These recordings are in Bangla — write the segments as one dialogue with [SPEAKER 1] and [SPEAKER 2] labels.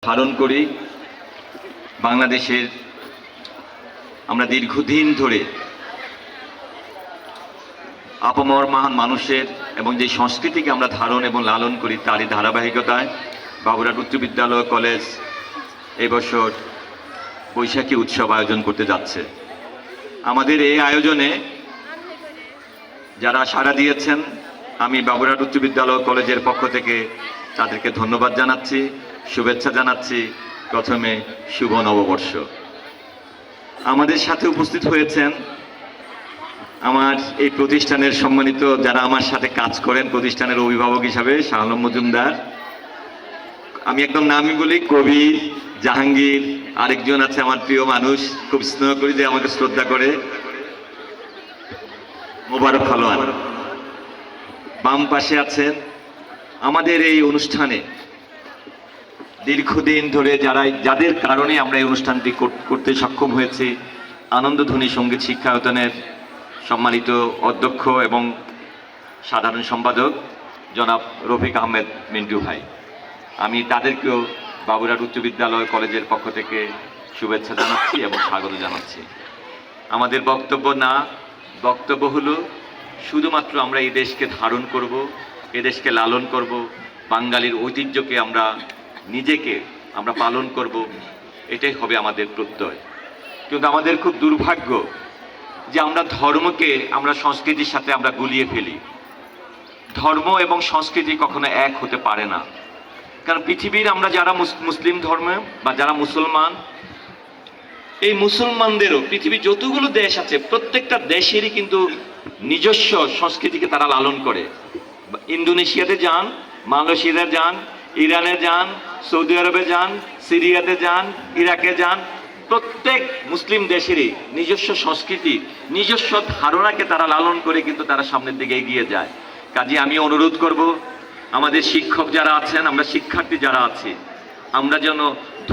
[SPEAKER 1] ধারণ করি বাংলাদেশের আমরা দীর্ঘদিন ধরে আপামর মহান মানুষের এবং যে সংস্কৃতিকে আমরা ধারণ এবং লালন করি তারই ধারাবাহিকতায় বাবুরহাট উচ্চ বিদ্যালয় কলেজ এই বছর বৈশাখী উৎসব আয়োজন করতে যাচ্ছে। আমাদের এই আয়োজনে যারা সাড়া দিয়েছেন আমি বাবুরহাট উচ্চ বিদ্যালয় কলেজের পক্ষ থেকে তাদেরকে ধন্যবাদ জানাচ্ছি, শুভেচ্ছা জানাচ্ছি। প্রথমে শুভ নববর্ষ। আমাদের সাথে উপস্থিত হয়েছেন আমার এই প্রতিষ্ঠানের সম্মানিত যারা আমার সাথে কাজ করেন প্রতিষ্ঠানের অভিভাবক হিসাবে শাহ আলম মজুমদার, আমি একদম নামই বলি, কবির, জাহাঙ্গীর, আরেকজন আছে আমার প্রিয় মানুষ, খুব স্নেহ করি যে আমাকে শ্রদ্ধা করে, মোবারক খালোয়ান। বাম পাশে আছেন আমাদের এই অনুষ্ঠানে দীর্ঘদিন ধরে যাদের কারণে আমরা এই অনুষ্ঠানটি করতে সক্ষম হয়েছি, আনন্দধ্বনি সঙ্গীত শিক্ষায়তনের সম্মানিত অধ্যক্ষ এবং সাধারণ সম্পাদক জনাব রফিক আহমেদ মিন্টু ভাই। আমি তাদেরকেও বাবুরহাট উচ্চ বিদ্যালয় কলেজের পক্ষ থেকে শুভেচ্ছা জানাচ্ছি এবং স্বাগত জানাচ্ছি। আমাদের বক্তব্য হলো শুধুমাত্র আমরা এই দেশকে ধারণ করব, এ দেশকে লালন করব, বাঙালির ঐতিহ্যকে আমরা পালন করব, এটাই হবে আমাদের প্রত্যয়। কিন্তু আমাদের খুব দুর্ভাগ্য যে আমরা ধর্মকে আমরা সংস্কৃতির সাথে আমরা গুলিয়ে ফেলি। ধর্ম এবং সংস্কৃতি কখনো এক হতে পারে না। কারণ পৃথিবীর আমরা যারা মুসলিম ধর্মে বা যারা মুসলমান, এই মুসলমানদেরও পৃথিবীর যতগুলো দেশ আছে প্রত্যেকটা দেশেরই কিন্তু নিজস্ব সংস্কৃতিকে তারা লালন করে। ইন্দোনেশিয়াতে যান, মালয়েশিয়াতে যান, ইরানে যান, সৌদি আরবে যান, সিরিয়াতে যান, ইরাকে যান, প্রত্যেক মুসলিম দেশেরই নিজস্ব সংস্কৃতি, নিজস্ব ধারণাকে তারা লালন করে কিন্তু তারা সামনের দিকে এগিয়ে যায়। কাজে আমি অনুরোধ করব আমাদের শিক্ষক যারা আছেন, আমরা শিক্ষার্থী যারা আছি, আমরা যেন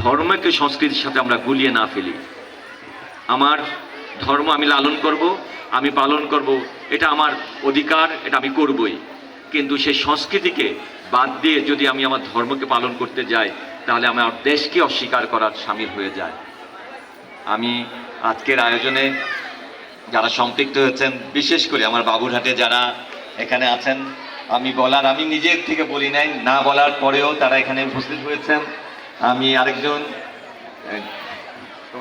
[SPEAKER 1] ধর্মকে সংস্কৃতির সাথে আমরা গুলিয়ে না ফেলি। আমার ধর্ম আমি লালন করব, আমি পালন করব, এটা আমার অধিকার, এটা আমি করবই। কিন্তু সেই সংস্কৃতিকে বাদ দিয়ে যদি আমি আমার ধর্মকে পালন করতে যাই তাহলে আমার দেশকে অস্বীকার করার শামিল হয়ে যায়। আমি আজকের আয়োজনে যারা সম্পৃক্ত হয়েছেন, বিশেষ করে আমার বাবুরহাটে যারা এখানে আছেন, আমি নিজের থেকে বলি নাই, না বলার পরেও তারা এখানে উপস্থিত হয়েছেন। আমি আরেকজন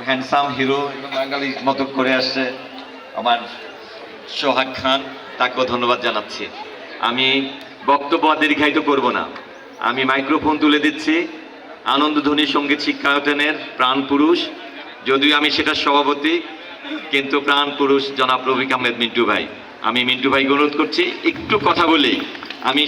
[SPEAKER 1] হ্যান্ডসাম হিরো এবং বাঙালি মতো করে আসছে আমার সোহাগ খান, তাকেও ধন্যবাদ জানাচ্ছি। আমি বক্তব্য দীর্ঘায়িত করব না, আমি মাইক্রোফোন তুলে দিচ্ছি আনন্দধ্বনি সঙ্গীত শিক্ষায়তনের প্রাণ পুরুষ, যদিও আমি সেটা সভাপতি, কিন্তু প্রাণ পুরুষ জনাব রফিক আহমেদ মিন্টু ভাই। আমি মিন্টু ভাইকে অনুরোধ করছি একটু কথা বলেই আমি